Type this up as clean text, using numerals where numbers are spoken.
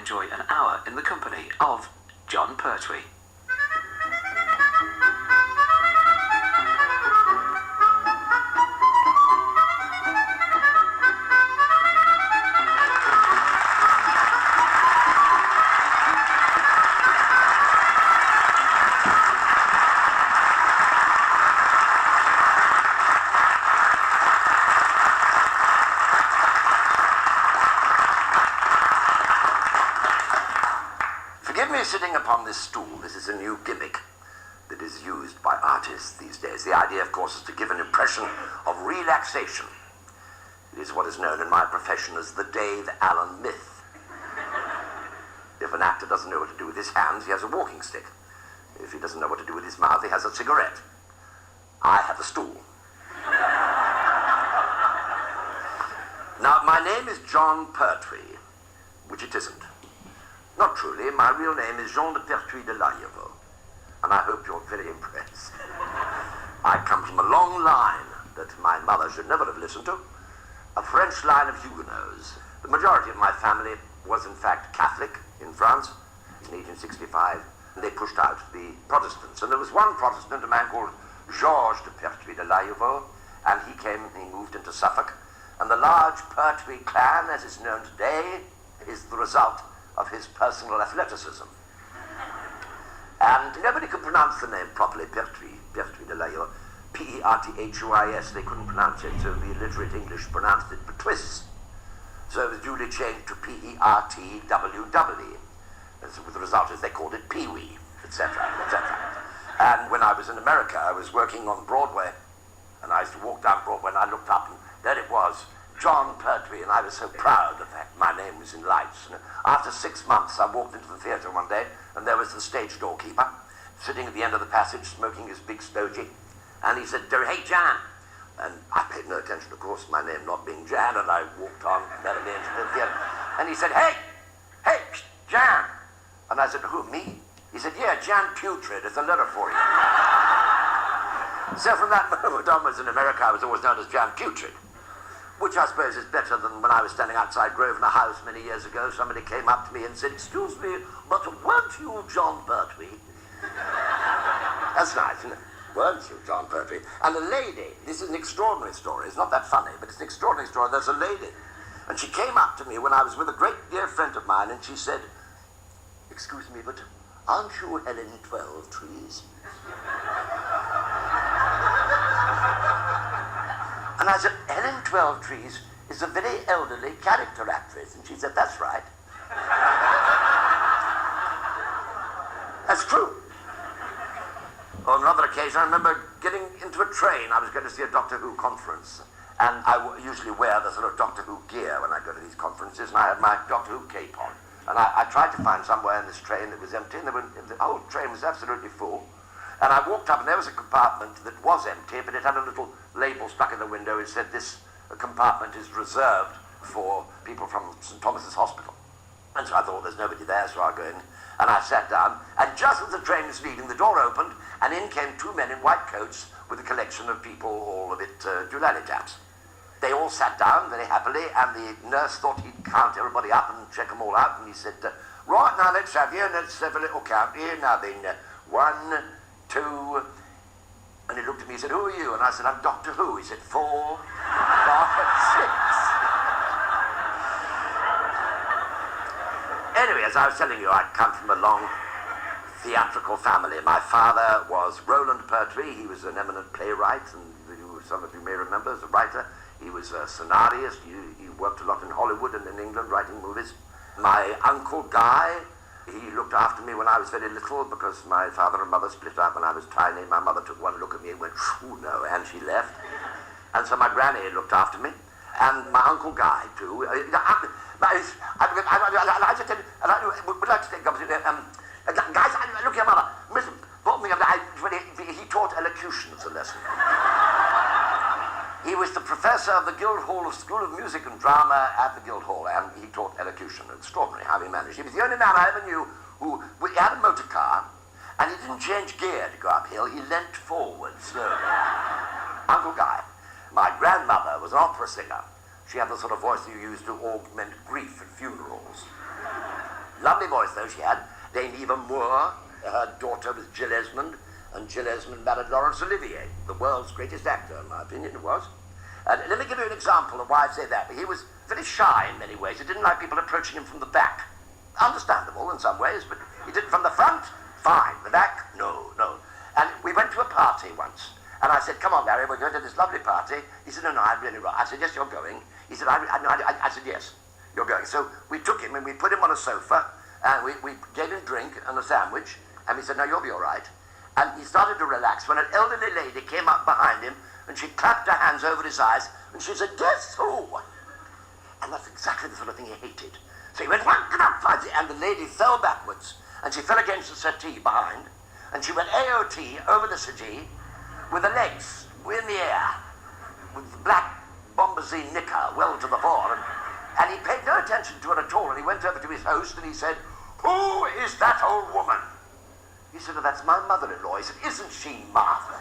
enjoy an hour in the company of Jon Pertwee. Forgive me sitting upon this stool. This is a new gimmick that is used by artists these days. The idea, of course, is to give an impression of relaxation. It is what is known in my profession as the Dave Allen myth. If an actor doesn't know what to do with his hands, he has a walking stick. If he doesn't know what to do with his mouth, he has a cigarette. I have a stool. Now, my name is Jon Pertwee, which it isn't. Not truly. My real name is Jean de Pertwee de Layevo, and I hope you're very impressed. I come from a long line that my mother should never have listened to, a French line of Huguenots. The majority of my family was, in fact, Catholic in France in 1865. They pushed out the Protestants, and there was one Protestant, a man called Georges de Pertwee de Layevo, and he moved into Suffolk, and the large Pertwee clan, as it's known today, is the result of his personal athleticism. And nobody could pronounce the name properly, Pertwee de Layevo, P-E-R-T-H-U-I-S. They couldn't pronounce it, so the illiterate English pronounced it Pertwis. So it was duly changed to P-E-R-T-W-W-E. And so the result is they called it Pee-wee, etc., etc. And when I was in America, I was working on Broadway, and I used to walk down Broadway, and I looked up, and there it was, Jon Pertwee, and I was so proud of that. My name was in lights. And after 6 months, I walked into the theatre one day, and there was the stage doorkeeper sitting at the end of the passage, smoking his big stogie. And he said, "Hey, Jan." And I paid no attention, of course, my name not being Jan, and I walked on merrily into the theatre. And he said, hey, Jan. And I said, "Who, me?" He said, "Yeah, Jan Putrid, it's a letter for you." So from that moment onwards in America, I was always known as Jan Putrid, which I suppose is better than when I was standing outside Grosvenor House many years ago. Somebody came up to me and said, "Excuse me, but weren't you Jon Pertwee?" That's nice, isn't it? Weren't you Jon Pertwee? And a lady, this is an extraordinary story. It's not that funny, but it's an extraordinary story. There's a lady, and she came up to me when I was with a great dear friend of mine, and she said, "Excuse me, but aren't you Helen 12 Trees?" And I said, "Helen 12 Trees is a very elderly character actress." And she said, "That's right." That's true. On another occasion, I remember getting into a train. I was going to see a Doctor Who conference, and I usually wear the sort of Doctor Who gear when I go to these conferences, and I had my Doctor Who cape on. And I tried to find somewhere in this train that was empty, and the whole train was absolutely full. And I walked up, and there was a compartment that was empty, but it had a little label stuck in the window. It said, "This compartment is reserved for people from St. Thomas's Hospital." And so I thought, there's nobody there, so I'll go in. And I sat down, and just as the train was leaving, the door opened, and in came two men in white coats with a collection of people, all of it doolally chaps. They all sat down very happily, and the nurse thought he'd count everybody up and check them all out, and he said, "Right, now let's have a little count here. Now then, 1, 2, and he looked at me, he said, "Who are you?" And I said, "I'm Doctor Who." He said, 4, 5, 6. Anyway, as I was telling you, I'd come from a long theatrical family. My father was Roland Pertwee. He was an eminent playwright, and some of you may remember as a writer. He was a scenarist. He worked a lot in Hollywood and in England writing movies. My Uncle Guy, he looked after me when I was very little because my father and mother split up when I was tiny. My mother took one look at me and went, "Phew, no," and she left. And so my granny looked after me. And my Uncle Guy, too. I'd like to tell you, would like to take guys, look here, Mother. Mr. brought me up. He taught elocution as a lesson. He was the professor of the Guildhall School of Music and Drama at the Guildhall, and he taught elocution. Extraordinary how he managed. He was the only man I ever knew who had a motor car, and he didn't change gear to go uphill. He leant forward slowly. Uncle Guy. My grandmother was an opera singer. She had the sort of voice you use to augment grief at funerals. lovely voice, though, she had. Dame Eva Moore, her daughter was Jill Esmond, and Jill Esmond married Laurence Olivier, the world's greatest actor, in my opinion, it was. Let me give you an example of why I say that. He was very shy in many ways. He didn't like people approaching him from the back. Understandable in some ways, but he did it from the front, fine. The back, no. And we went to a party once, and I said, come on, Larry, we're going to this lovely party. He said, no, I'm really right. I said, yes, you're going. He said, I said, yes, you're going. So we took him and we put him on a sofa, and we gave him drink and a sandwich, and we said, no, you'll be all right. And he started to relax when an elderly lady came up behind him, and she clapped her hands over his eyes, and she said, guess who? And that's exactly the sort of thing he hated. So he went, and the lady fell backwards, and she fell against the settee behind, and she went AOT over the settee with the legs in the air, with the black bombazine knicker well to the fore, and he paid no attention to it at all, and he went over to his host, and he said, who is that old woman? He said, oh, that's my mother-in-law. He said, isn't she marvelous?